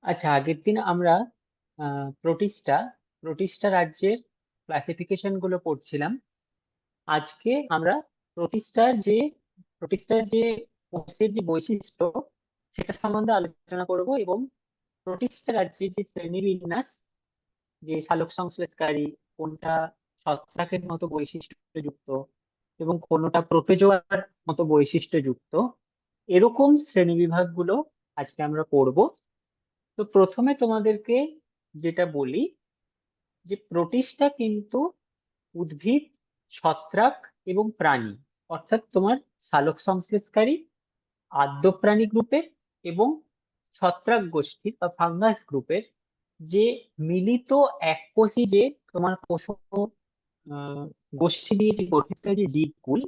আচ্ছা, আগের দিন আমরা প্রোটিস্টা প্রোটিস্টা রাজ্যের ক্লাসিফিকেশন গুলো পড়ছিলাম। আজকে আমরা প্রোটিস্টার যে প্রোটিস্টার যে কোষের যে বৈশিষ্ট্য সেটা সম্বন্ধে আলোচনা করব, এবং প্রোটিস্টা রাজ্যের যে শ্রেণীবিন্যাস, যে সালোক সংশ্লেষকারী কোনটা ছত্রাকের মতো বৈশিষ্ট্যযুক্ত এবং কোনটা প্রোটোজোয়ার মতো বৈশিষ্ট্যযুক্ত, এরকম শ্রেণীবিভাগ গুলো আজকে আমরা পড়ব। তো প্রথমে তোমাদেরকে যেটা বলি, যে প্রোটিস্টা কিন্তু উদ্ভিদ, ছত্রাক এবং প্রাণী, অর্থাৎ তোমার সালোক সংশ্লেষকারী আদ্য প্রাণী গ্রুপের এবং ছত্রাক গোষ্ঠীর বা ফাঙ্গাস গ্রুপের যে মিলিত এককোষী যে তোমার কোষ আহ, গোষ্ঠী দিয়ে যে গঠিত যে জীবকুল,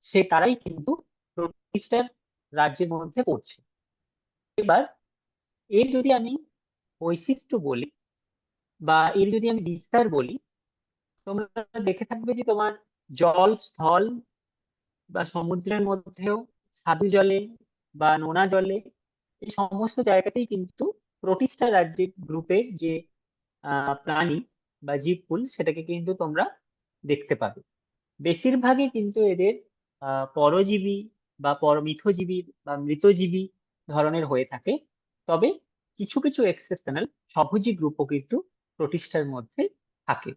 সে তারাই কিন্তু প্রোটিস্টার রাজ্যের মধ্যে পড়ছে। এবার এর যদি আমি বৈশিষ্ট্য বলি বা এর যদি আমি বিস্তার বলি, তোমরা দেখে থাকবে যে তোমার জল, স্থল বা সমুদ্রের মধ্যেও, স্বাদু জলে বা নোনা জলে, এই সমস্ত জায়গাতেই কিন্তু প্রোটিস্টা রাজ্যের গ্রুপের যে প্রাণী বা জীবকুল সেটাকে কিন্তু তোমরা দেখতে পাবে। বেশিরভাগই কিন্তু এদের পরজীবী বা মিথজীবী বা মৃতজীবী ধরনের হয়ে থাকে। তবে কিছু কিছু এক্সেপশনাল সহজী গ্রুপও কিন্তু প্রোটিস্টার মধ্যে থাকে।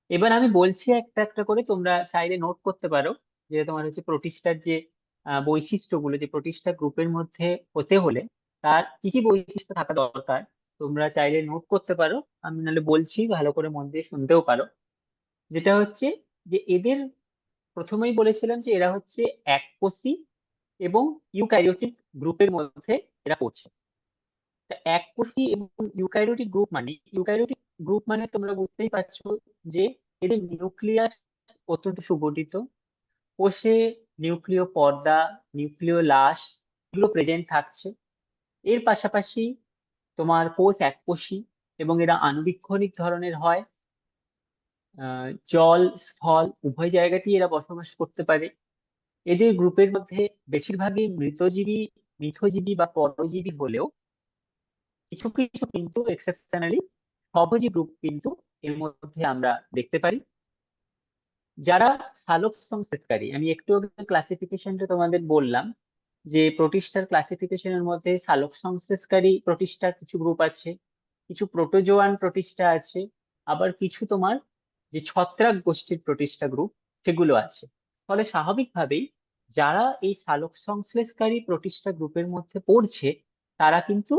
এবার আমি বলছি একটা একটা করে, তোমরা চাইলে নোট করতে পারো যে তোমার হচ্ছে প্রোটিস্টার যে বৈশিষ্ট্যগুলো, যে প্রোটিস্টা গ্রুপের মধ্যে হতে হলে তার কি কি বৈশিষ্ট্য থাকা দরকার, তোমরা চাইলে নোট করতে পারো। আমি নাহলে বলছি, ভালো করে মন দিয়ে শুনতেও পারো। যেটা হচ্ছে যে এদের প্রথমেই বলেছিলাম যে এরা হচ্ছে এককোষী এবং ইউক্যারিওটিক গ্রুপের মধ্যে এরা পড়ছে। তা এককোষী এবং ইউক্যারিওটিক গ্রুপ মানে, ইউক্যারিওটিক গ্রুপ মানে তোমরা বুঝতেই পারছো যে এদের নিউক্লিয়াস অত্যন্ত সুগঠিত। কোষে নিউক্লিয় পর্দা, নিউক্লিয় লাশ, এগুলো প্রেজেন্ট থাকছে। এর পাশাপাশি তোমার কোষ এককোষী এবং এরা আণুবীক্ষণিক ধরনের হয়। জল, স্থল উভয় জায়গাতেই এরা বসবাস করতে পারে। এদের গ্রুপের মধ্যে বেশিরভাগই মৃতজীবী, মিথজীবী বা পরজীবী হলেও কিছু কিছু কিন্তু এক্সেপশনালি স্বভোজী গ্রুপ কিন্তু এর মধ্যে আমরা দেখতে পারি। যারা সালোক সংশ্লেষকারী, আমি একটু আগে ক্লাসিফিকেশনটা তোমাদের বললাম যে প্রোটিস্টার ক্লাসিফিকেশনের মধ্যে সালোক সংশ্লেষকারী প্রোটিস্টার কিছু গ্রুপ আছে, কিছু প্রোটোজোয়ান প্রোটিস্টা আছে, আবার কিছু তোমার যে ছত্রাক গোষ্ঠীর প্রোটিস্টা গ্রুপ সেগুলো আছে। ফলে স্বাভাবিকভাবেই যারা এই সালোক সংশ্লেষকারী প্রোটিস্টা গ্রুপের মধ্যে পড়ছে তারা কিন্তু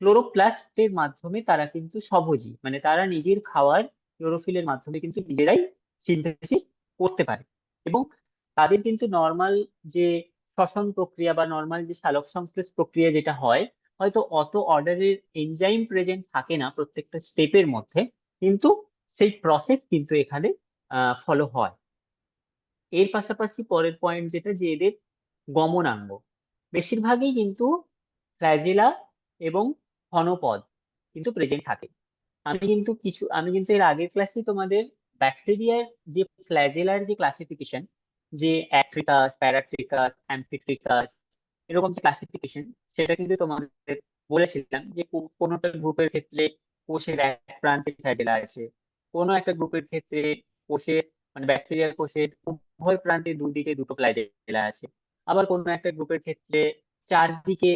ক্লোরোপ্লাস্টের মাধ্যমে, তারা কিন্তু স্বভোজী, মানে তারা নিজের খাওয়ার ক্লোরোফিলের মাধ্যমে কিন্তু নিজেরাই সিনথেসিস করতে পারে। এবং তাদের কিন্তু নর্মাল যে শ্বসন প্রক্রিয়া বা নর্মাল যে সালোক সংশ্লেষ প্রক্রিয়া যেটা হয়, হয়তো অত অর্ডারের এনজাইম প্রেজেন্ট থাকে না প্রত্যেকটা স্টেপের মধ্যে, কিন্তু সেই প্রসেস কিন্তু এখানে ফলো হয়। এর পাশাপাশি পরের পয়েন্ট যেটা, যে এদের গমনাঙ্গ বেশিরভাগই কিন্তু ফ্ল্যাজেলা এবং ঘনপদ কিন্তু প্রেজেন্ট থাকে। আমি কিন্তু এর আগের ক্লাসে তোমাদের ব্যাকটেরিয়ার যে ফ্ল্যাজেলার যে ক্লাসিফিকেশন, যে অ্যাট্রিকাস, প্যারাট্রিকাস, অ্যাম্ফিট্রিকাস, এরকম যে ক্লাসিফিকেশন, সেটা কিন্তু তোমাদের বলেছিলাম যে কোনোটা গ্রুপের ক্ষেত্রে কোষের এক প্রান্তে ফ্ল্যাজেলা আছে, কোনো একটা গ্রুপের ক্ষেত্রে কোষের, মানে ব্যাকটেরিয়ার কোষের উভয় প্রান্তে দুদিকে দুটো ফ্ল্যাজেলা আছে। আবার কোনো একটা গ্রুপের ক্ষেত্রে চারদিকে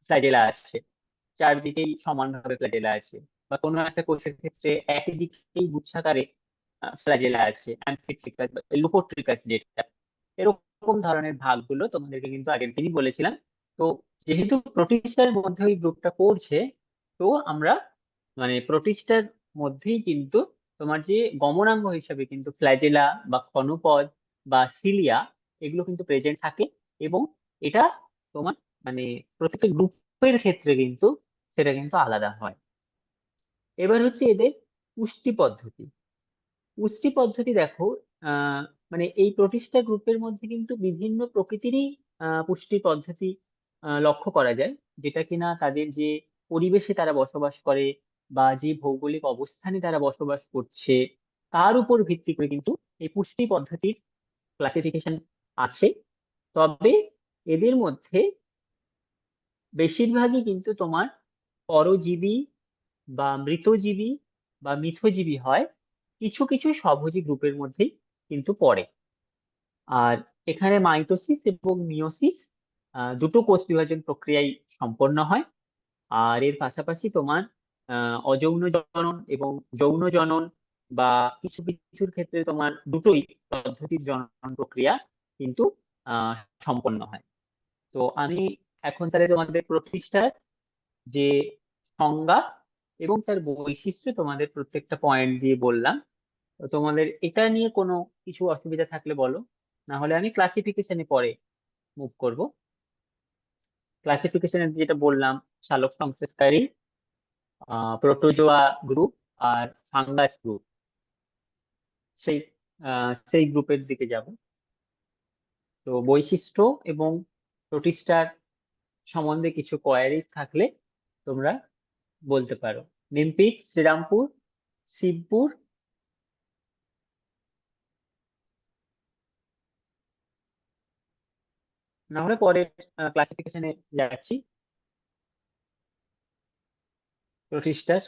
ফ্ল্যাজেলা আছে, চারদিকেই সমানভাবে ফ্ল্যাজেলা আছে। বা কোনো একটা কোষের ক্ষেত্রে একই দিকেই গুচ্ছাকারে ফ্ল্যাজেলা আছে, অ্যাম্ফিট্রিকাস বা লুপোট্রিকাস যেটা, এরকম ধরনের ভাগগুলো তোমাদেরকে কিন্তু আগের দিনই বলেছিলাম। তো যেহেতু প্রোটিস্টার মধ্যে ওই গ্রুপটা পড়ছে, তো আমরা মানে প্রোটিস্টার মধ্যেই কিন্তু তোমার যে গমনাঙ্গ হিসাবে কিন্তু ফ্ল্যাজেলা বা ক্ষণপদ বা সিলিয়া, এগুলো কিন্তু প্রেজেন্ট থাকে। এবং এটা তোমার মানে প্রত্যেকটা গ্রুপের ক্ষেত্রে কিন্তু সেটা কিন্তু আলাদা হয়। এবার হচ্ছে এদের পুষ্টি পদ্ধতি। পুষ্টি পদ্ধতি দেখো, আহ মানে এই প্রোটিস্টা গ্রুপের মধ্যে কিন্তু বিভিন্ন প্রকৃতিরই পুষ্টি পদ্ধতি লক্ষ্য করা যায়, যেটা কিনা তাদের যে পরিবেশে তারা বসবাস করে বা যে ভৌগোলিক অবস্থানে তারা বসবাস করছে তার উপর ভিত্তি করে কিন্তু এই পুষ্টি পদ্ধতির ক্লাসিফিকেশন আছে। তবে এদের মধ্যে বেশিরভাগই কিন্তু তোমার পরজীবী বা মৃতজীবী বা মিথজীবী হয়, কিছু কিছু স্বভোজী গ্রুপের মধ্যেই কিন্তু পড়ে। আর এখানে মাইটোসিস এবং মিয়োসিস দুটো কোষ বিভাজন প্রক্রিয়ায় সম্পন্ন হয়। আর এর পাশাপাশি তোমার অযৌন জনন এবং যৌন জনন বা কিছু কিছুর ক্ষেত্রে তোমার দুটোই পদ্ধতির জনন প্রক্রিয়া কিন্তু আহ সম্পন্ন হয়। তো আমি এখন তাহলে তোমাদের প্রতিষ্ঠার যে সংজ্ঞা এবং তার বৈশিষ্ট্য তোমাদের প্রত্যেকটা পয়েন্ট দিয়ে বললাম। তো তোমাদের এটা নিয়ে কোনো কিছু অসুবিধা থাকলে বলো, না হলে আমি ক্লাসিফিকেশনে পরে মুভ করব। ক্লাসিফিকেশনে যেটা বললাম, সালোক সংশ্লেষকারী, প্রোটোজোয়া গ্রুপ আর ফাঙ্গাস গ্রুপ, সেই সেই গ্রুপের দিকে যাব। তো বৈশিষ্ট্য এবং প্রতিষ্ঠার সম্বন্ধে কিছু কোয়ারিজ থাকলে তোমরা বলতে পারো। নিমপিট, শ্রীরামপুর, শিবপুর। না হলে পরের ক্লাসিফিকেশনে যাচ্ছি প্রতিষ্ঠার।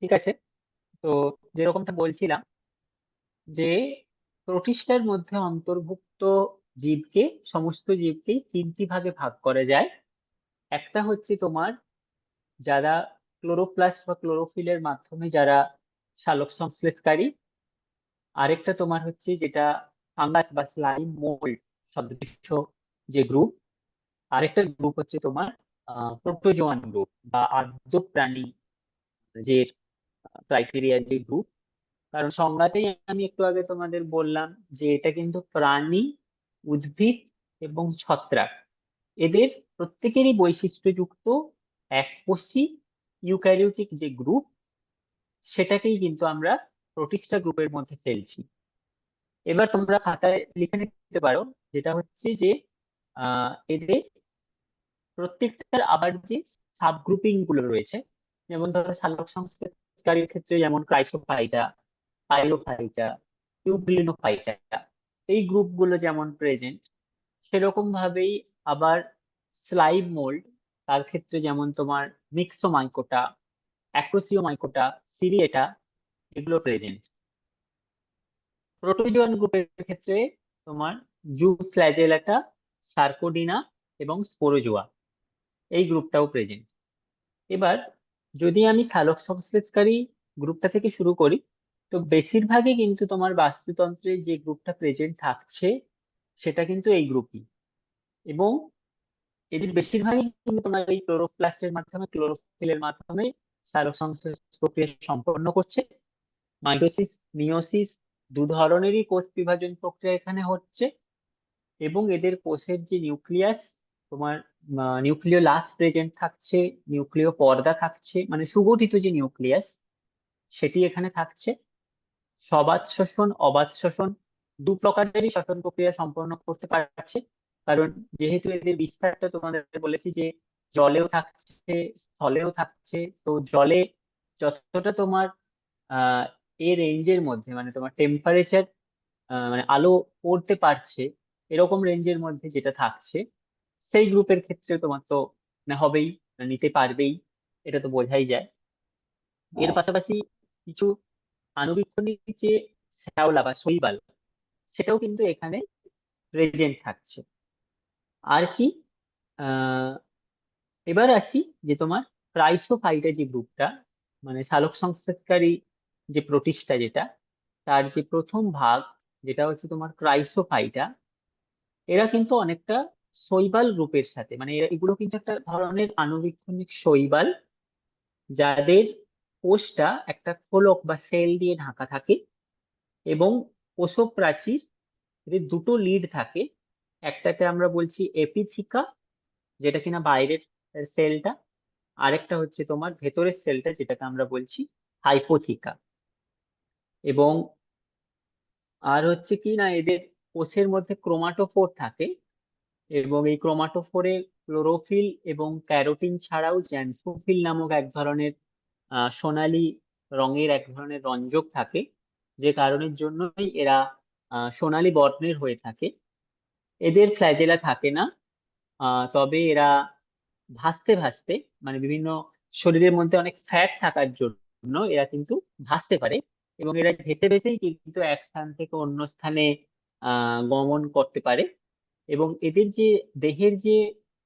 ঠিক আছে। তো যেরকমটা বলছিলাম যে প্রতিষ্ঠার মধ্যে অন্তর্ভুক্ত জীবকে, সমস্ত জীবকে তিনটি ভাগে ভাগ করা যায়। একটা হচ্ছে তোমার যারা ক্লোরোপ্লাস্ট বা ক্লোরোফিলের মাধ্যমে যারা সালোক সংশ্লেষকারী। আরেকটা তোমার হচ্ছে যেটা ফাঙ্গাস বা স্লাইম মোল্ড সদৃশ যে গ্রুপ। আরেকটা গ্রুপ হচ্ছে তোমার প্রোটোজোয়ান গ্রুপ বা আর্দ্র প্রাণী যে ক্রাইটেরিয়া যে গ্রুপ। কারণ সংজ্ঞাতেই আমি একটু আগে তোমাদের বললাম যে এটা কিন্তু প্রাণী, উদ্ভিদ এবং ছত্রাক, এদের প্রত্যেকেরই বৈশিষ্ট্যযুক্ত এককোষী ইউক্যারিওটিক যে গ্রুপ, সেটাকেই কিন্তু আমরা প্রোটিস্টা গ্রুপের মধ্যে ফেলছি। এবার তোমরা খাতায় লিখে নিতে পারো যেটা হচ্ছে যে এদের প্রত্যেকটার আবার যে সাব গ্রুপিং গুলো রয়েছে, যেমন ধরো সালোক সংশ্লেষকারীর ক্ষেত্রে যেমন ক্রাইসোফাইটা, পাইলোফাইটা, ইউগ্লিনোফাইটা, এই গ্রুপগুলো যেমন প্রেজেন্ট, সেরকম ভাবেই আবার স্লাইম মোল্ড, তার ক্ষেত্রে যেমন তোমার মিক্সোমাইকোটা, অ্যাক্রোসিওমাইকোটা, সিরিয়েটা, এগুলো প্রেজেন্ট। প্রোটোজোয়ান গ্রুপের ক্ষেত্রে তোমার জুফ্ল্যাজেলাটা, সার্কোডিনা এবং স্পোরোজোয়া, এই গ্রুপটাও প্রেজেন্ট। এবার যদি আমি সালোক সংশ্লেষকারী গ্রুপটা থেকে শুরু করি, তো বেশিরভাগই কিন্তু তোমার বাস্তুতন্ত্রে যে গ্রুপটা প্রেজেন্ট থাকছে সেটা কিন্তু এই গ্রুপই। এবং এদের বেশিরভাগই কিন্তু তোমার এই ক্লোরোপ্লাস্টের মাধ্যমে, ক্লোরোফিলের মাধ্যমে সালোক সংশ্লেষ প্রক্রিয়া সম্পন্ন করছে। মাইটোসিস, মিয়োসিস, দু ধরনেরই কোষ বিভাজন প্রক্রিয়া এখানে হচ্ছে। এবং এদের কোষের যে নিউক্লিয়াস, তোমার নিউক্লিয় লাস প্রেজেন্ট থাকছে, নিউক্লিয় পর্দা থাকছে, মানে সুগঠিত যে নিউক্লিয়াস সেটি এখানে থাকছে। সবাত শোষণ, অবাত শোষণ, দু প্রকারেরই শ্বসন প্রক্রিয়া সম্পন্ন করতে পারছে। কারণ যেহেতু এদের বিস্তারটা তোমাদের বলেছি যে জলেও থাকছে, স্থলেও থাকছে। তো জলে যতটা তোমার আহ এর রেঞ্জের মধ্যে, মানে তোমার টেম্পারেচার, মানে আলো পড়তে পারছে এরকম রেঞ্জের মধ্যে যেটা থাকছে, সেই গ্রুপের ক্ষেত্রে তোমার তো হবেই, নিতে পারবেই, এটা তো বোঝাই যায়। এর পাশাপাশি কিছু আণুবীক্ষণিক যে শ্যাওলা বা শৈবাল, সেটাও কিন্তু এখানে প্রেজেন্ট থাকছে। আর কি, আহ এবার আসি যে তোমার ক্রাইসোফাইটা যে গ্রুপটা, মানে সালোক সংশ্লেষকারী যে প্রোটিস্টা যেটা, তার যে প্রথম ভাগ যেটা হচ্ছে তোমার ক্রাইসোফাইটা, এরা কিন্তু অনেকটা শৈবাল গ্রুপের সাথে, মানে এগুলো কিন্তু একটা ধরনের আণুবীক্ষণিক শৈবাল, যাদের কোষটা একটা খোলক বা সেল দিয়ে ঢাকা থাকে। এবং কোষক প্রাচীর, এদের দুটো লিড থাকে। একটাকে আমরা বলছি এপিথিকা, যেটা কিনা বাইরের সেলটা। আরেকটা হচ্ছে তোমার ভেতরের সেলটা, যেটাকে আমরা বলছি হাইপোথিকা। এবং আর হচ্ছে কি না, এদের কোষের মধ্যে ক্রোমাটোফোর থাকে, এবং এই ক্রোমাটোফোরে ক্লোরোফিল এবং ক্যারোটিন ছাড়াও জ্যান্থোফিল নামক এক ধরনের সোনালী রঙের এক ধরনের রঞ্জক থাকে, যে কারণের জন্যই এরা সোনালী বর্ণের হয়ে থাকে। এদের ফ্ল্যাজেলা থাকে না, তবে এরা ভাসতে ভাসতে, মানে বিভিন্ন শরীরের মধ্যে অনেক ফ্যাট থাকার জন্য এরা কিন্তু ভাসতে পারে, এবং এরা ভেসে ভেসেই কিন্তু এক স্থান থেকে অন্য স্থানে গমন করতে পারে। এবং এদের যে দেহের যে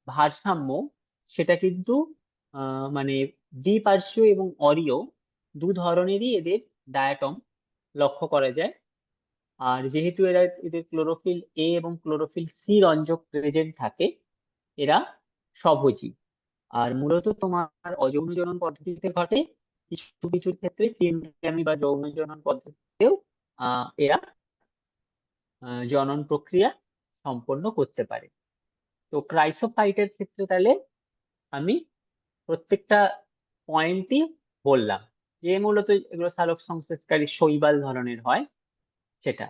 ভারসাম্য, সেটা কিন্তু মানে দ্বিপার্শ্বীয় এবং অরীয় দু ধরনেরই এদের ডায়াটম লক্ষ্য করা যায়। আর যেহেতু এদের ক্লোরোফিল এ এবং ক্লোরোফিল সি রঞ্জক প্রেজেন্ট থাকে, এরা স্বভোজী। আর মূলত তোমার অযৌন জনন পদ্ধতিতে ঘটে, কিছু কিছু ক্ষেত্রে সিনগ্যামি বা যৌন জনন পদ্ধতিতেও এরা জনন প্রক্রিয়া সম্পন্ন করতে পারে। তো ক্রাইসোফাইটের ক্ষেত্রে তাহলে আমি প্রত্যেকটা পয়েন্টই বললাম, যে মূলত এগুলো সালোক সংশ্লেষকারী শৈবাল ধরনের হয় সেটা।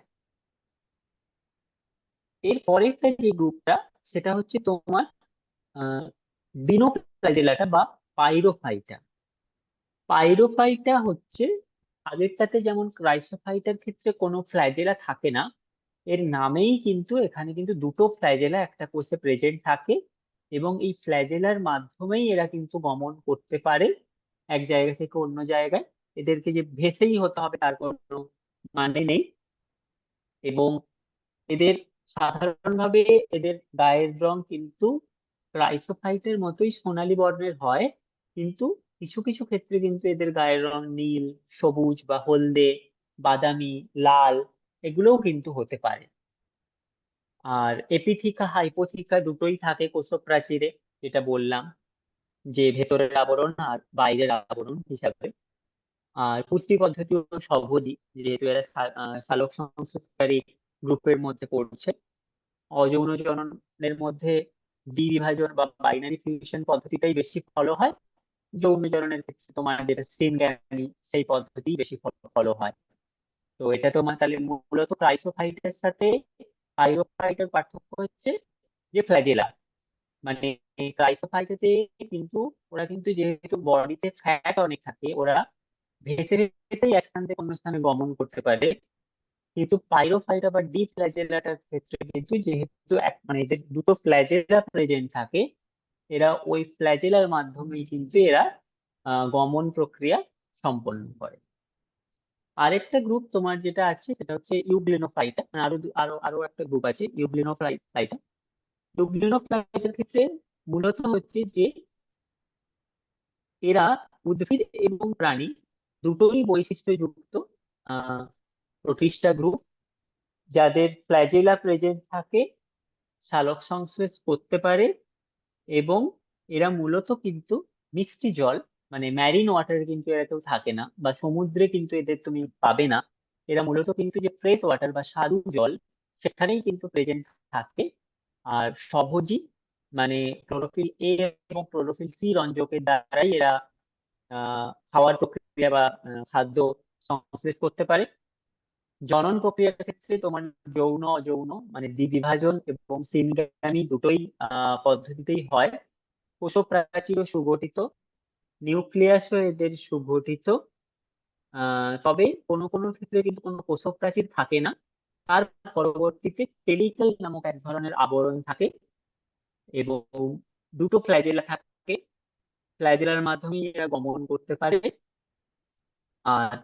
এর পরেরটা যে গ্রুপটা, সেটা হচ্ছে তোমার ডিনোফ্ল্যাজেলাটা বা পাইরোফাইটা। পাইরোফাইটা হচ্ছে, আগেরটাতে যেমন ক্রাইসোফাইটার ক্ষেত্রে কোনো ফ্ল্যাজেলা থাকে না, এর নামেই কিন্তু এখানে কিন্তু দুটো ফ্ল্যাজেলা একটা কোষে প্রেজেন্ট থাকে, এবং এই ফ্ল্যাজেলার মাধ্যমেই এরা কিন্তু গমন করতে পারে এক জায়গা থেকে অন্য জায়গায়। এদেরকে যে ভেসেই হতে হবে তার কোনো মানে নেই। এবং এদের সাধারণভাবে এদের গায়ের রং কিন্তু ক্রাইসোফাইটের মতোই সোনালী বর্ণের হয়, কিন্তু কিছু কিছু ক্ষেত্রে কিন্তু এদের গায়ের রং নীল, সবুজ বা হলদে, বাদামি, লাল এগুলোও কিন্তু হতে পারে। আর এপিথিকা হাইপোথিকা দুটোই থাকে কোষপ্রাচীরে, যেটা বললাম, যে ভেতরের আবরণ আর বাইরের আবরণ হিসাবে। আর পুষ্টি পদ্ধতি স্বভোজী, যেহেতু এরা সালোক সংশ্লেষকারী গ্রুপের মধ্যে পড়ছে। অযৌন জননের মধ্যে দ্বিবিভাজন বা বাইনারি ফিউশন পদ্ধতিটাই বেশি ফলো হয়। যৌন জননের ক্ষেত্রে তোমার যেটা সিনগ্যামি, সেই পদ্ধতি বেশি ফলো হয়। তো এটা তোমার তাহলে মূলত ক্রাইসোফাইটের সাথে পাইরোফাইটের পার্থক্য হচ্ছে যে ফ্ল্যাজেলা, মানে ক্রাইসোফাইটেতে কিন্তু ওরা কিন্তু যেহেতু বডিতে ফ্যাট অনেক থাকে, ওরা ভেসে ভেসেই এক স্থান থেকে অন্য স্থানে গমন করতে পারে। কিন্তু পাইরোফাইটা বা ডি ফ্ল্যাজেলাটার ক্ষেত্রে কিন্তু যেহেতু মানে এদের দুটো ফ্ল্যাজেলা প্রেজেন্ট থাকে, এরা ওই ফ্ল্যাজেলার মাধ্যমেই কিন্তু এরা গমন প্রক্রিয়া সম্পন্ন করে। আরেকটা গ্রুপ তোমার যেটা আছে সেটা হচ্ছে ইউগ্লিনোফাইটা, মানে আরো আরো আরো একটা গ্রুপ আছে ইউগ্লিনোফাইটা। ইউগ্লিনোফাইটার ক্ষেত্রে মূলত হচ্ছে যে এরা উদ্ভিদ এবং প্রাণী দুটোরই বৈশিষ্ট্যযুক্ত প্রোটিস্টা গ্রুপ, যাদের ফ্ল্যাজেলা প্রেজেন্ট থাকে, সালোক সংশ্লেষ করতে পারে, এবং এরা মূলত কিন্তু মিষ্টি জল, মানে ম্যারিন ওয়াটারে কিন্তু এরা কেউ থাকে না, বা সমুদ্রে কিন্তু এদের তুমি পাবে না। এরা মূলত কিন্তু যে ফ্রেশ ওয়াটার বা স্বাদু জল, সেখানেই কিন্তু প্রেজেন্ট থাকে। আর স্বভোজী, মানে ক্লোরোফিল এ এবং ক্লোরোফিল সি রঞ্জকের দ্বারাই এরা খাওয়ার প্রক্রিয়া বা খাদ্য সংশ্লেষ করতে পারে। জনন প্রক্রিয়ার ক্ষেত্রে তোমার যৌন অযৌন, মানে দ্বিবিভাজন এবং সিনগ্যামি দুটোই পদ্ধতিতেই হয়। কোষপ্রাচীরও সুগঠিত, নিউক্লিয়াসও এদের সুগঠিত। তবে কোনো কোনো ক্ষেত্রে কিন্তু কোনো কোষপ্রাচীর থাকে না, তার পরবর্তীতে পেলিকেল নামক এক ধরনের আবরণ থাকে, এবং দুটো ফ্ল্যাজেলা থাকে, ফ্ল্যাজেলার মাধ্যমে এরা গমন করতে পারে। আর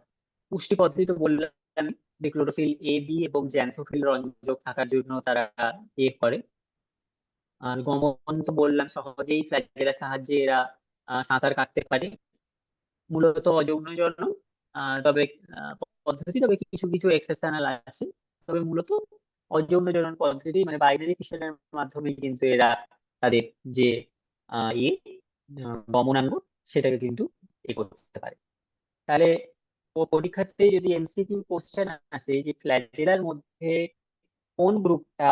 পুষ্টি পদ্ধতি তো বললাম, যে ক্লোরোফিল এ বি এবং জ্যান্থোফিল রঞ্জক থাকার জন্য তারা করে। আর গমন তো বললাম, সহজেই ফ্ল্যাজেলার সাহায্যে এরা সাঁতার কাটতে পারে। মূলত অযৌন জনন, তবে আহ, পদ্ধতি, তবে কিছু কিছু এক্সেপশনাল আছে। তবে মূলত অযৌন জনন পদ্ধতি, মানে বাইনারি ফিশনের মাধ্যমে কিন্তু এরা তাদের যে ইয়ে গমনাঙ্গ, সেটাকে কিন্তু করতে পারে। তাহলে ও পরীক্ষাতে যদি এমসিকিউ কোশ্চেন আসে যে ফ্ল্যাজেলার মধ্যে কোন গ্রুপটা,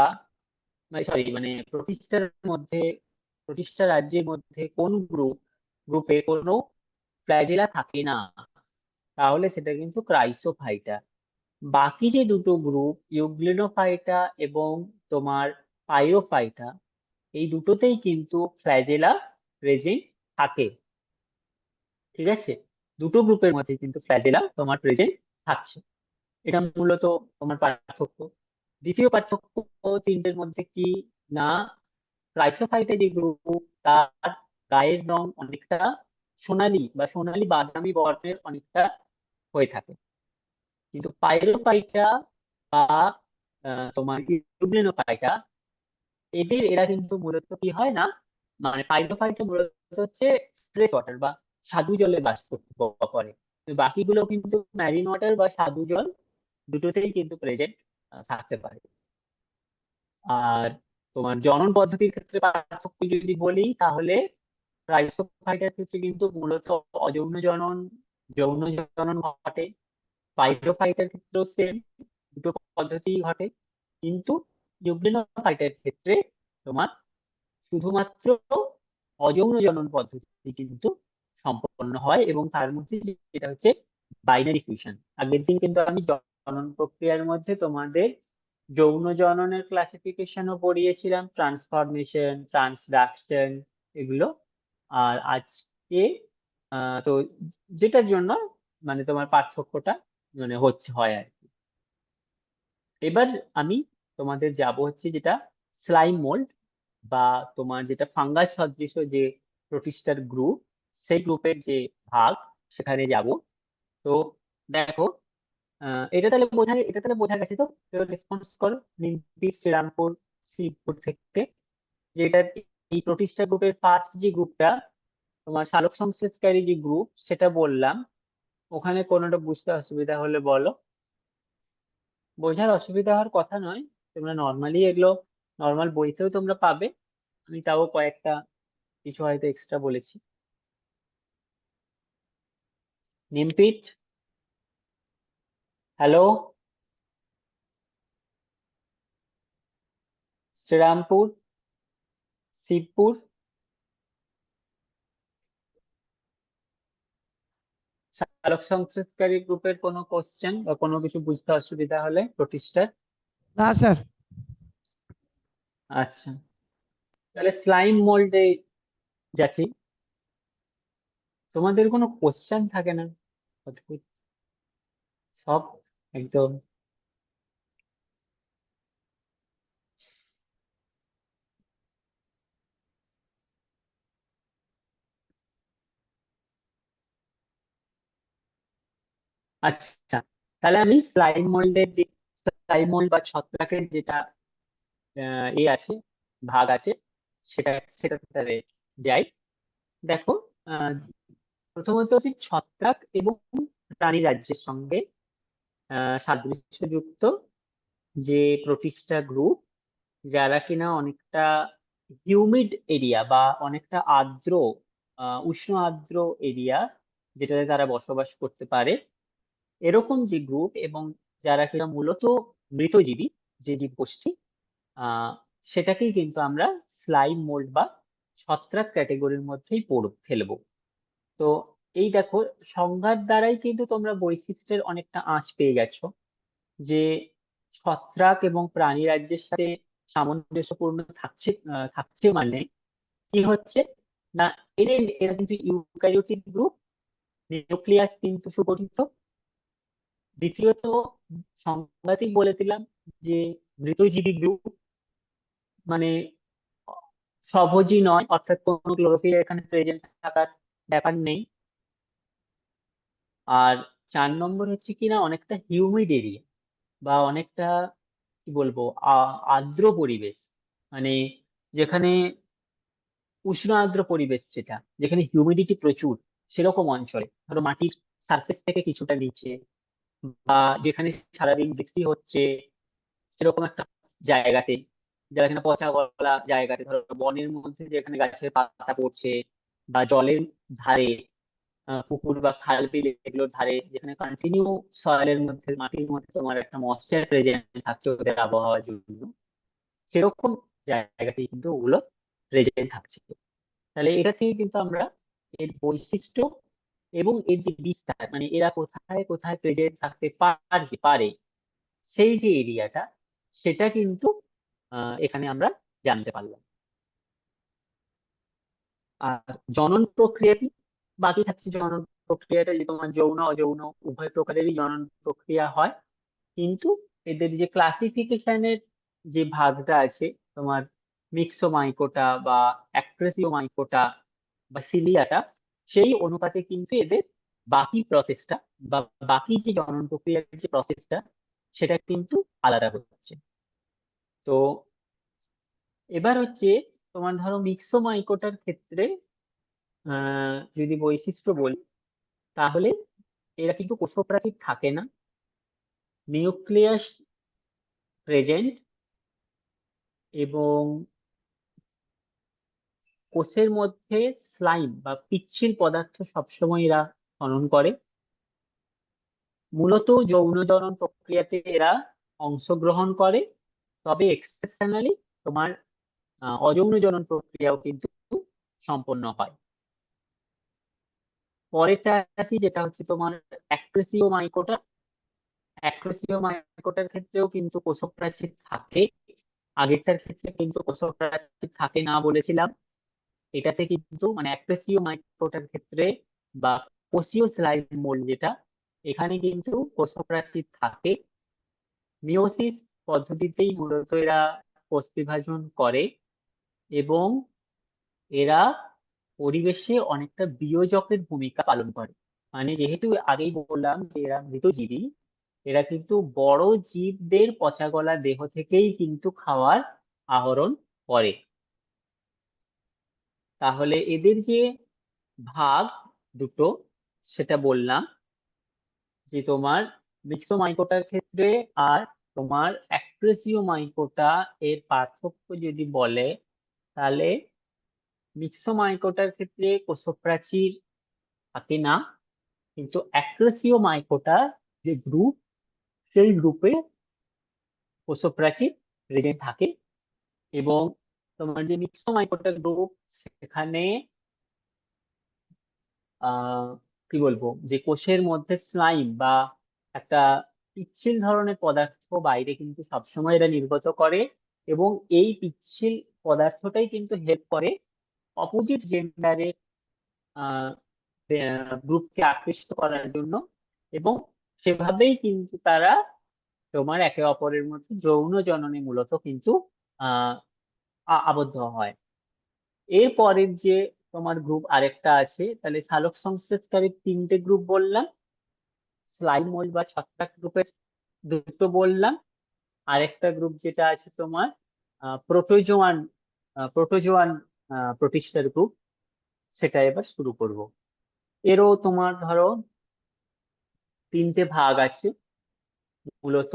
মানে সরি, মানে প্রতিষ্ঠার মধ্যে, প্রতিষ্ঠা রাজ্যের মধ্যে কোন গ্রুপ গ্রুপে কোনো ফ্ল্যাজেলা থাকে না, তাহলে সেটা কিন্তু ক্রাইসোফাইটা। বাকি যে দুটো গ্রুপ, ইউগ্লিনোফাইটা এবং তোমার পাইরোফাইটা, এই দুটোতেই কিন্তু ফ্ল্যাজেলা প্রেজেন্ট থাকে। ঠিক আছে, দুটো গ্রুপের মধ্যে কিন্তু ফ্ল্যাজেলা তোমার প্রেজেন্ট থাকছে। এটা মূলত তোমার পার্থক্য। দ্বিতীয় পার্থক্য তিনটের মধ্যে কি না, ক্রাইসোফাইটে যে গ্রুপ, তার গায়ের রং অনেকটা সোনালী বা সোনালী বাদামি বর্ণের অনেকটা হয়ে থাকে। কিন্তু পাইরোফাইটা বা তোমার ইউগ্লিনোফাইটা, এরা কিন্তু মূলত কি হয় না, মানে পাইরোফাইটা মূলত হচ্ছে ফ্রেশ ওয়াটার বা স্বাদু জলে বাস করতে করে। তো বাকিগুলো কিন্তু ম্যারিন ওয়াটার বা স্বাদু জল দুটোতেই কিন্তু প্রেজেন্ট থাকতে পারে। আর তোমার জনন পদ্ধতির ক্ষেত্রে পার্থক্য যদি বলি, তাহলে ক্রাইসোফাইটার ক্ষেত্রে কিন্তু মূলত অযৌন জনন, যৌন জনন ঘটে। পাইরোফাইটার ক্ষেত্রেও সেম, দুটো পদ্ধতি ঘটে। কিন্তু ইউগ্লিনোফাইটার ক্ষেত্রে তোমার শুধুমাত্র অযৌন জনন পদ্ধতি কিন্তু সম্পন্ন হয়, এবং তার মধ্যে যেটা হচ্ছে বাইনারি ফিউশন। আগের দিন কিন্তু আমি জনন প্রক্রিয়ার মধ্যে তোমাদের যৌন জননের ক্লাসিফিকেশনও পড়িয়েছিলাম, ট্রান্সফরমেশন, ট্রান্সডাকশন, এগুলো। আর আজকে তো যেটার জন্য মানে তোমার পার্থক্যটা মানে হয় আর কি। এবার আমি তোমাদের যাব হচ্ছে যেটা স্লাইম মোল্ড, বা তোমার যেটা ফাঙ্গাস সদৃশ যে প্রোটিস্টার গ্রুপ, সেই গ্রুপের যে ভাগ, সেখানে যাব। তো দেখো, এটা তাহলে বোঝা গেছে তো। রেসপন্স করো নিমতি, শ্রীরামপুর, শিবপুর থেকে, যে এটা এই প্রোটিস্টার গ্রুপের ফার্স্ট যে গ্রুপটা, তোমার সালোক সংশ্লেষকারী যে গ্রুপ, সেটা বললাম। ওখানে কোনোটা বুঝতে অসুবিধা হলে বলো। বোঝার অসুবিধা হওয়ার কথা নয়, তোমরা নর্মালি এগুলো নর্মাল বইতেও তোমরা পাবে। আমি তাও কয়েকটা কিছু হয়তো এক্সট্রা বলেছি। নিমপিট, হ্যালো, শ্রীরামপুর, শিবপুর, চালক সংশ্লেষকারী গ্রুপের কোনো কোশ্চেন বা কোনো কিছু বুঝতে অসুবিধা হলে প্রতিষ্ঠার। না স্যার। আচ্ছা, তাহলে স্লাইম মোল্ডে যাচ্ছি। তোমাদের কোনো কোশ্চেন থাকে না, অদ্ভুত সব একদম। আচ্ছা, তাহলে আমি স্লাইম মোল্ডের দিক, স্লাইম মোল্ড বা ছত্রাকের যেটা আছে, ভাগ আছে, সেটা সেটা তাহলে যাই। দেখো, আহ প্রথমত হচ্ছে ছত্রাক এবং প্রাণী রাজ্যের সঙ্গে সাদৃশ্যযুক্ত যে প্রোটিস্টা গ্রুপ, যারা কিনা অনেকটা হিউমিড এরিয়া বা অনেকটা আর্দ্র, উষ্ণ আর্দ্র এরিয়া, যেটাতে তারা বসবাস করতে পারে, এরকম যে গ্রুপ, এবং যারা কিনা মূলত মৃতজীবী যে জীবগোষ্ঠী, আহ সেটাকেই কিন্তু আমরা স্লাইম মোল্ড বা ছত্রাক ক্যাটেগরির মধ্যেই ফেলবো। তো এই দেখো, সংজ্ঞার দ্বারাই কিন্তু তোমরা বৈশিষ্ট্যের অনেকটা আঁচ পেয়ে গেছো, যে ছত্রাক এবং প্রাণী রাজ্যের সাথে সামঞ্জস্যপূর্ণ থাকছে মানে কি হচ্ছে না, এরা কিন্তু ইউক্যারিওটিক গ্রুপ, নিউক্লিয়াস কিন্তু সুগঠিত। দ্বিতীয়ত, সংজ্ঞাতেই বলে দিলাম যে মৃতজীবী গ্রুপ, মানে স্বভোজী নয়, অর্থাৎ কোনো ক্লোরোফিল এখানে প্রেজেন্ট থাকার ব্যাপার নেই। আর 4 নম্বর হচ্ছে কিনা অনেকটা হিউমিড এরিয়া বা অনেকটা কি বলবো, আর্দ্র পরিবেশ, মানে যেখানে উষ্ণ আর্দ্র পরিবেশ, যেখানে হিউমিডিটি প্রচুর, সেরকম অঞ্চলে, ধরো মাটির সারফেস থেকে কিছুটা নিচে, বা যেখানে সারাদিন বৃষ্টি হচ্ছে, সেরকম একটা জায়গাতে, যারা কিনা পচা গলা জায়গাতে, ধরো বনের মধ্যে যেখানে গাছের পাতা পড়ছে, বা জলের ধারে, পুকুর বা খাল বিল এগুলোর ধারে, যেখানে কন্টিনিউ সয়েলের মধ্যে, মাটির মধ্যে তোমার একটা ময়েশ্চার প্রেজেন্ট থাকছে ওদের আবহাওয়ার জন্য, সেরকম জায়গাতেই কিন্তু ওগুলো প্রেজেন্ট থাকছে। তাহলে এটা থেকে কিন্তু আমরা এর বৈশিষ্ট্য এবং এর যে বিস্তার, মানে এরা কোথায় কোথায় প্রেজেন্ট থাকতে পারে সেই যে এরিয়াটা, সেটা কিন্তু এখানে আমরা জানতে পারলাম। আর জনন প্রক্রিয়াটি বাকি থাকছে। জনন প্রক্রিয়াটা যে তোমার যৌন অযৌন উভয় প্রকারেরই জনন প্রক্রিয়া হয়, কিন্তু এদের যে ক্লাসিফিকেশনের যে ভাগটা আছে, তোমার মিক্সোমাইকোটা বা অ্যাক্ট্রেসিওমাইকোটা বা সিলিয়াটা, সেই অনুপাতে কিন্তু এদের বাকি প্রসেসটা বা বাকি যে জনন প্রক্রিয়ার যে প্রসেসটা, সেটা কিন্তু আলাদা হচ্ছে। তো এবার হচ্ছে তোমার ধরো মিক্সোমাইকোটার ক্ষেত্রে যদি বৈশিষ্ট্য বলি, তাহলে এরা কিন্তু কোষপ্রাচীর থাকে না, নিউক্লিয়াস প্রেজেন্ট, এবং কোষের মধ্যে স্লাইম বা পিচ্ছিল পদার্থ সবসময় এরা খনন করে। মূলত যৌন জনন প্রক্রিয়াতে এরা অংশগ্রহণ করে, তবে এক্সেপশনালি তোমার অযৌন জনন প্রক্রিয়াও কিন্তু সম্পন্ন হয়। পরেরটা আসি, যেটা হচ্ছে তোমার অ্যাক্ট্রেসিওমাইকোটা। অ্যাক্ট্রেসিওমাইকোটার ক্ষেত্রেও কিন্তু কোষপ্রাচীর থাকে। আগেরটার ক্ষেত্রে কিন্তু কোষপ্রাচীর থাকে না বলেছিলাম, এটাতে কিন্তু মানে অ্যাক্ট্রেসিওমাইকোটার ক্ষেত্রে বা কোষীয় স্লাইম মোল্ড যেটা, এখানে কিন্তু কোষপ্রাচীর থাকে। মিওসিস পদ্ধতিতেই মূলত এরা কোষ বিভাজন করে, এবং এরা পরিবেশে অনেকটা বিয়োজকের ভূমিকা পালন করে। মানে যেহেতু আগেই বললাম যে এরা মৃতজীবী, এরা কিন্তু বড় জীবদের পচা গলা দেহ থেকেই কিন্তু খাবার আহরণ করে। তাহলে এদের যে ভাগ দুটো, সেটা বললাম, যে তোমার মিক্সোমাইকোটার ক্ষেত্রে আর তোমার অ্যাক্ট্রেসিওমাইকোটা এর পার্থক্য যদি বলে, তাহলে মিক্সোমাইকোটার ক্ষেত্রে কোষপ্রাচীর থাকে না, কিন্তু অ্যাক্ট্রেসিওমাইকোটা যে গ্রুপ, সেই গ্রুপে কোষপ্রাচীর প্রেজেন্ট থাকে। এবং তোমার যে মিক্সোমাইকোটা গ্রুপ, সেখানে আহ কি বলবো, যে কোষের মধ্যে স্লাইম বা একটা পিচ্ছিল ধরনের পদার্থ বাইরে কিন্তু সবসময় এরা নির্গত করে, এবং এই পিচ্ছিল পদার্থটাই কিন্তু হেল্প করে অপোজিট জেন্ডারের গ্রুপকে আকৃষ্ট করার জন্য, এবং সেভাবেই কিন্তু তারা তোমার একে অপরের মধ্যে যৌন জননে মূলত কিন্তু আহ আবদ্ধ হয়। এর পরের যে তোমার গ্রুপ আরেকটা আছে, তাহলে সালোক সংশ্লেষকারী তিনটে গ্রুপ বললাম, স্লাইম মোল্ড বা ছত্রাক গ্রুপের দুটো বললাম, আরেকটা গ্রুপ যেটা আছে তোমার প্রোটোজোয়ান প্রোটোজোয়ান প্রোটিস্টার গ্রুপ, সেটা এবার শুরু করব। এরও তোমার ধরো তিনটে ভাগ আছে মূলত।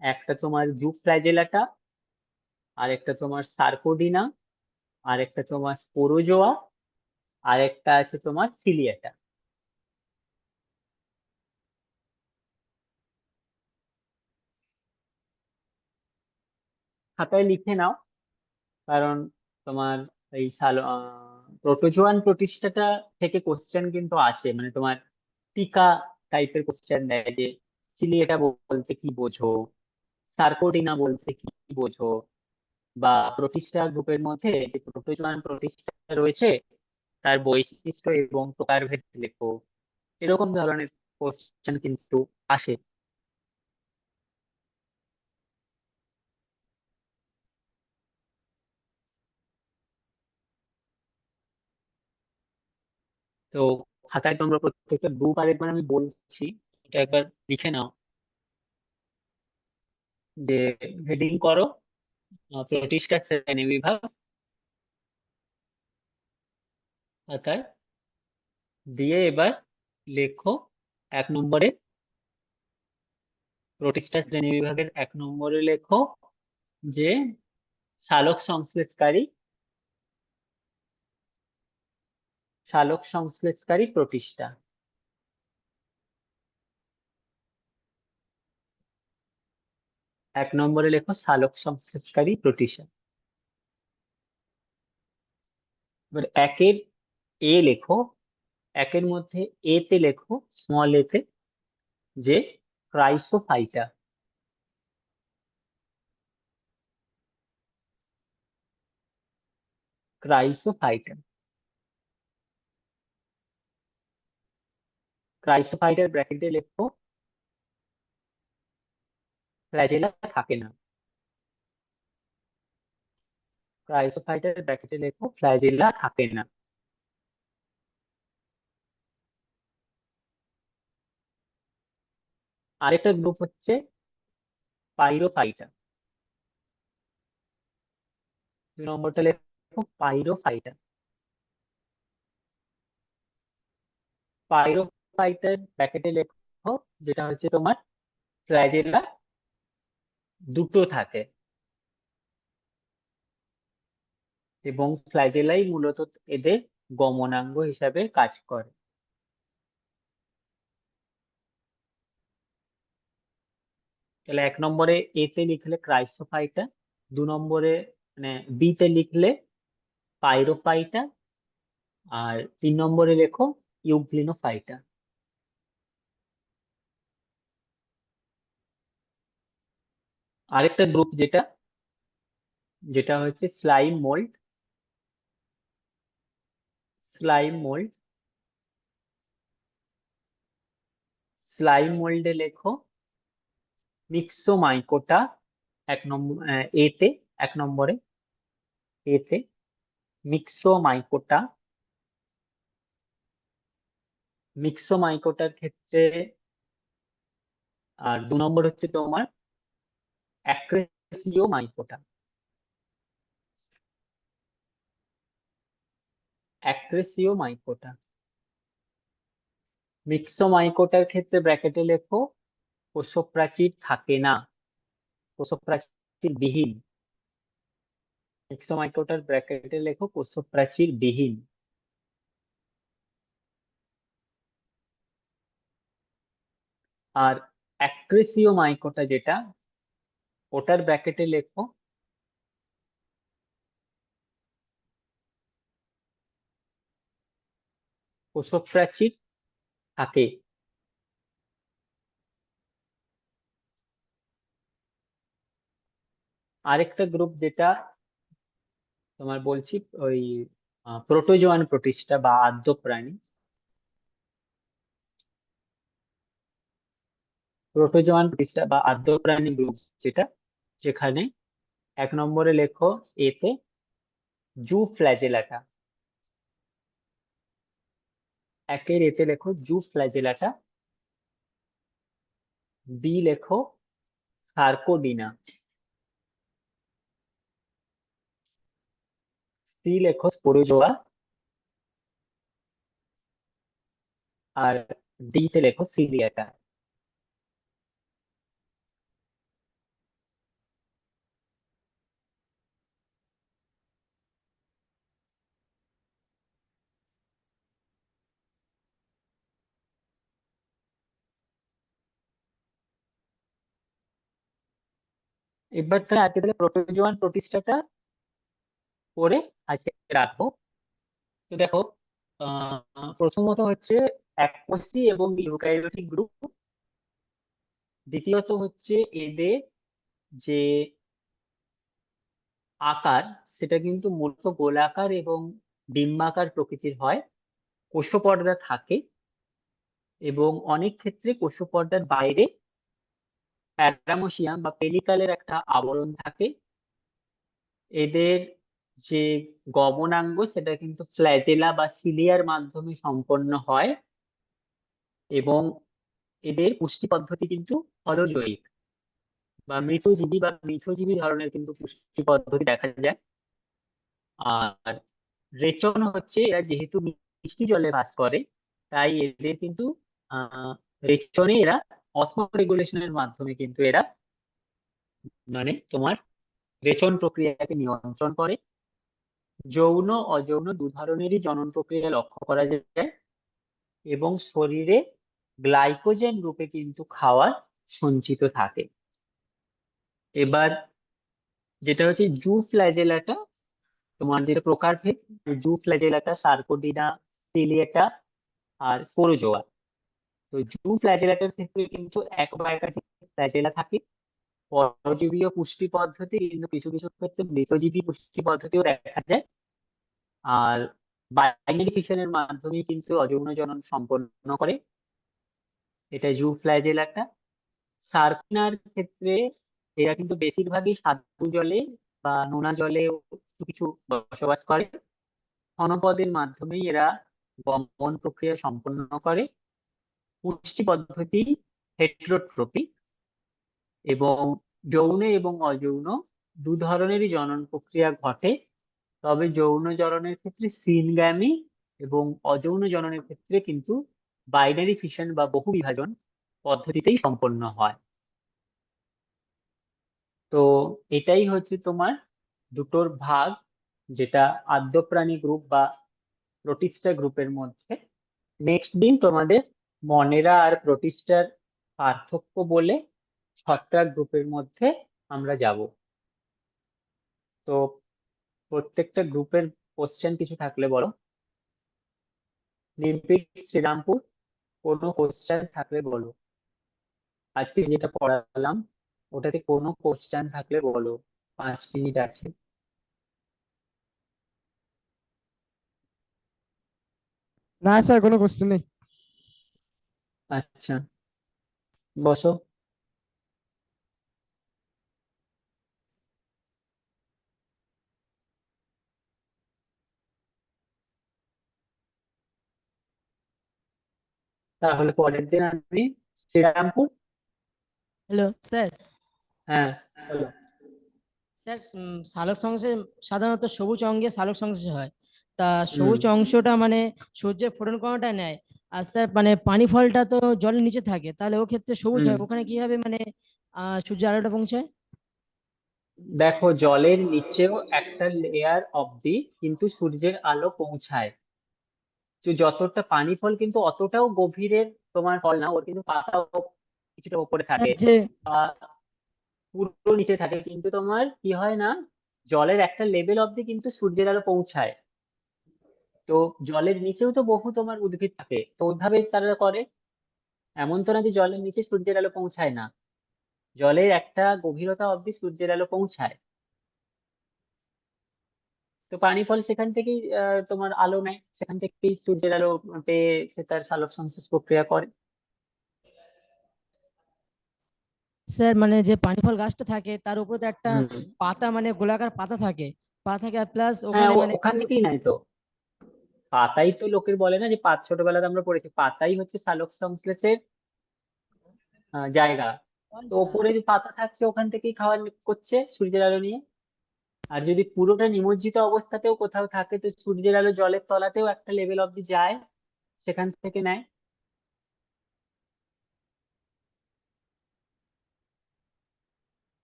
একটা তোমার জুফ্ল্যাজেলাটা, আরেকটা তোমার সার্কোডিনা, আরেকটা তোমার স্পোরোজোয়া, আরেকটা আছে তোমার সিলিয়াটা। খাতায় লিখে নাও, কারণ তোমার এই প্রোটোজোয়ান প্রতিষ্ঠাটা থেকে কোশ্চেন কিন্তু আছে, মানে তোমার টিকা টাইপের কোশ্চেন দেয় যে সিলিয়েটা বলতে কি বোঝো, সার্কোডিনা বলতে কি বোঝো, বা প্রতিষ্ঠা গ্রুপের মধ্যে যে প্রোটোজোয়ান প্রতিষ্ঠা রয়েছে তার বৈশিষ্ট্য এবং প্রকারভেদ লেখো। এরকম ধরনের কোশ্চেন কিন্তু আসে। তো খাতায় তোমরা প্রত্যেকটা গ্রুপ আরেকবার আমি বলছি, এটা একবার লিখে নাও, যে হেডিং করো প্রতিষ্ঠা শ্রেণী বিভাগ খাতায়, দিয়ে এবার লেখো 1 নম্বরে, প্রতিষ্ঠা শ্রেণী বিভাগের 1 নম্বরে লেখো যে সালোক সংশ্লেষকারী সালোক সংশ্লেষকারী প্রতিষ্ঠা। 1 নম্বরে লেখো সালোক সংশ্লেষকারী প্রতিষ্ঠা। এবার এ লেখো, একের মধ্যে এ তে লেখো, স্মল এ তে, যে ক্রাইসোফাইটা। ক্রাইসোফাইটা, ক্রাইসোফাইটার ব্র্যাকেটে লেখো ফ্ল্যাজেলা থাকে না। ক্রাইসোফাইটার ব্র্যাকেটে লেখো ফ্ল্যাজেলা থাকে না। আরেকটা গ্রুপ হচ্ছে পাইরোফাইটা। 2 নম্বরটা লেখো পাইরোফাইটা। পাইরোফাইটার ব্র্যাকেটে লেখো যেটা হচ্ছে তোমার ফ্ল্যাজেলা দুটো থাকে, এবং ফ্ল্যাজেলাই মূলত এদের গমনাঙ্গ হিসাবে কাজ করে। তাহলে 1 নম্বরে এ তে লিখলে ক্রাইসোফাইটা, 2 নম্বরে মানে বি তে লিখলে পাইরোফাইটা, আর 3 নম্বরে লেখো ইউগ্লিনোফাইটা। আরেকটা গ্রুপ যেটা যেটা হচ্ছে slime mould. Slime mould, slime মোল্ডে লেখো মিক্সোমাইকোটা। 1 নম্বর এ তে, 1 নম্বরে এ তে মিক্সোমাইকোটা। মিক্সোমাইকোটার ক্ষেত্রে আর 2 নম্বর হচ্ছে তোমার অ্যাক্রেসিওমাইকোটা। অ্যাক্রেসিওমাইকোটা, মিক্সোমাইকোটার ক্ষেত্রে ব্র্যাকেটে লেখো কোষপ্রাচীর থাকে না, কোষপ্রাচীর বিহীন। মিক্সোমাইকোটার ব্র্যাকেটে লেখো কোষপ্রাচীর বিহীন। আর অ্যাক্রেসিওমাইকোটা যেটা, ওটার ব্র্যাকেটে লেখো কোষপ্রাচীর থাকে। আরেকটা গ্রুপ যেটা তোমার বলছি, ওই প্রোটোজোয়ান প্রোটিস্টা বা আদ্য প্রাণী। প্রোটোজোয়ান প্রোটিস্টা বা আদ্য প্রাণী গ্রুপ যেটা, যেখানে 1 নম্বরে লেখো এতে জু ফ্ল্যাজেলাটা। একের এতে লেখো জু ফ্ল্যাজেলাটা। বি লেখো সার্কোডিনা। সি লেখো স্পোরোজোয়া। আর ডি তে লেখো সিলিয়াটা। এবার তাহলে আজকে তাহলে প্রোটোজোয়ান প্রতিষ্ঠাটা করে আজকে রাখবো। তো দেখো, প্রথমত হচ্ছে এককোষী এবং ইউক্যারিওটিক গ্রুপ। দ্বিতীয়ত হচ্ছে এদের যে আকার, সেটা কিন্তু মূলত গোলাকার এবং ডিম্বাকার প্রকৃতির হয়। কোষপর্দা থাকে, এবং অনেক ক্ষেত্রে কোষপর্দার বাইরে প্যারামোসিয়াম বা পেলিকালের একটা আবরণ থাকে। এদের যে গমনাঙ্গ সেটা কিন্তু ফ্ল্যাজেলা বা সিলিয়ার মাধ্যমে সম্পন্ন হয়, এবং এদের পুষ্টি পদ্ধতি কিন্তু অরজৈবিক বা মৃতজীবী বা মিথজীবী ধরনের কিন্তু পুষ্টি পদ্ধতি দেখা যায়। আর রেচন হচ্ছে এরা যেহেতু মিষ্টি জলে বাস করে, তাই এদের কিন্তু রেচনে এরা অসমো রেগুলেশনের মাধ্যমে কিন্তু এরা মানে তোমার রেচন প্রক্রিয়াকে নিয়ন্ত্রণ করে। যৌন অযৌন 2 ধরনেরই জনন প্রক্রিয়া লক্ষ্য করা যায়, এবং শরীরে গ্লাইকোজেন রূপে কিন্তু খাবার সঞ্চিত থাকে। এবার যেটা হচ্ছে জু ফ্ল্যাজেলাটা, তোমার যেটা প্রকারভেদ, জু ফ্ল্যাজেলাটা সার্কোডিনা সিলিয়েটা আর স্পোরোজোয়া। তো জু ফ্ল্যাজেলাটার ক্ষেত্রে কিন্তু এক বা একাধিক ফ্ল্যাজেলা থাকে। পরজীবীয় পুষ্টি পদ্ধতি, কিন্তু কিছু কিছু ক্ষেত্রে মৃতজীবী পুষ্টি পদ্ধতিও দেখা যায়। আর বাইনারি ফিশনের মাধ্যমে কিন্তু অযৌন জনন সম্পন্ন করে, এটা জু ফ্ল্যাজেলাটা। সার্পিনার ক্ষেত্রে এরা কিন্তু বেশিরভাগই স্বাদু জলে বা নোনা জলেও কিছু কিছু বসবাস করে। ক্ষণপদের মাধ্যমেই এরা গমন প্রক্রিয়া সম্পন্ন করে। পুষ্টি পদ্ধতি হেটেরোট্রপিক, এবং যৌন এবং অযৌন দু ধরনেরই জনন প্রক্রিয়া ঘটে। তবে যৌন জননের ক্ষেত্রে সিনগ্যামি এবং অযৌন জননের ক্ষেত্রে কিন্তু বাইনারি ফিশন বা বহু বিভাজন পদ্ধতিতেই সম্পন্ন হয়। তো এটাই হচ্ছে তোমার দুটোর ভাগ, যেটা আদ্য প্রাণী গ্রুপ বা প্রোটিস্টা গ্রুপের মধ্যে। নেক্সট দিন তোমাদের মনেরা আর প্রোটিস্টার পার্থক্য বলে ছত্রাক গ্রুপের মধ্যে আমরা যাব। তো প্রত্যেকটা গ্রুপের কোশ্চেন কিছু থাকলে বলো। নির্ভীক, শ্রীরামপুর, কোনো কোশ্চেন থাকলে বলো। আজকে যেটা পড়ালাম ওটাতে কোনো কোশ্চেন থাকলে বলো, 5 মিনিট আছে। না স্যার, কোনো কোশ্চেন নেই। আচ্ছা, বসো। তাহলে পরের দিন আমি শ্রীরামপুর। Hello sir. হ্যাঁ, বলো। স্যার সালোক সংশ্লেষ সাধারণত সবুজ অঙ্গে সালোক সংশ্লেষ হয়, তা সবুজ অংশটা মানে সূর্যের ফোটন কণাটা নেয়। আর স্যার মানে পানি ফলটা তো জলের নিচে থাকে, তাহলে ও ক্ষেত্রে সবুজ হয়, ওখানে কিভাবে মানে সূর্যের আলোটা পৌঁছায়? দেখো, জলের নিচেও একটা লেয়ার অব্দি কিন্তু সূর্যের আলো পৌঁছায়। তো যতটা পানি ফল কিন্তু অতটাও গভীরের তোমার ফল না, ওর কিন্তু পাতাও কিছুটা উপরে স্যার থাকে যে বা পুরো নিচে থাকে, কিন্তু তোমার কি হয় না, জলের একটা লেভেল অব্দি কিন্তু সূর্যের আলো পৌঁছায়। তো জলের নিচেও তো বহু তোমার উদ্ভিদ থাকে, তো ওইভাবে তারা করে। এমন তো না যে জলের নিচে সূর্যের আলো পৌঁছায় না, জলের একটা গভীরতা অব্দি সূর্যের আলো পৌঁছায়। তো পানি ফল সেখান থেকেই তোমার আলো নেয়, সেখান থেকেই সূর্যের আলো পেয়ে সে তার সালোক সংশ্লেষ প্রক্রিয়া করে। স্যার মানে যে পানি ফল গাছটা থাকে তার উপরে তো একটা হুম। পাতা মানে গোলাকার পাতা থাকে, পাতা থাকে, আর প্লাস হ্যাঁ, ওখানে মানে ওখান থেকেই নাই তো। পাতাই তো লোকের বলে না যে ছোটবেলাতে আমরা পড়েছি, পাতাই হচ্ছে সালোক সংশ্লেষের জায়গা। তো ওপরে যে পাতা থাকছে ওখান থেকেই খাওয়া করছে সূর্যের আলো নিয়ে। আর যদি পুরোটা নিমজ্জিত অবস্থাতেও কোথাও থাকে, তো সূর্যের আলো জলের তলাতেও একটা লেভেল অব্দি যায়, সেখান থেকে নেয়।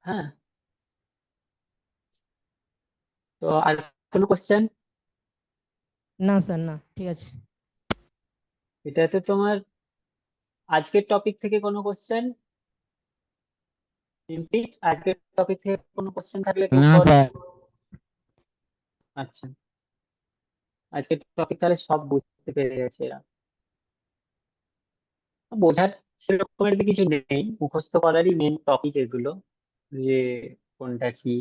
হ্যাঁ। তো আর কোনো কোশ্চেন? না স্যার, না, ঠিক আছে। এটাতে তোমার আজকের টপিক থেকে কোনো কোশ্চেন? আজকের টপিক থেকে কোনো কোশ্চেন থাকলে কেউ না করো। স্যার। আচ্ছা, আজকের টপিক তাহলে সব বুঝতে পেরে গেছে এরা। বোঝার সেরকমের কিছু নেই, মুখস্থ করারই মেন টপিক এগুলো, যে কোনটা কি।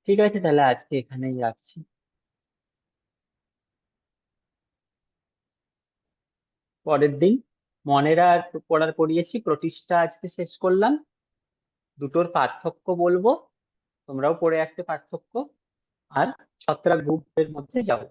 ঠিক আছে, তাহলে আজকে এখানেই রাখছি। পরের দিন মনেরা আর পড়ার পড়িয়েছি, প্রতিষ্ঠা আজকে শেষ করলাম। দুটোর পার্থক্য বলবো, তোমরাও পড়ে আসতে পার্থক্য। আর ছত্রাক গ্রুপের মধ্যে যাবো।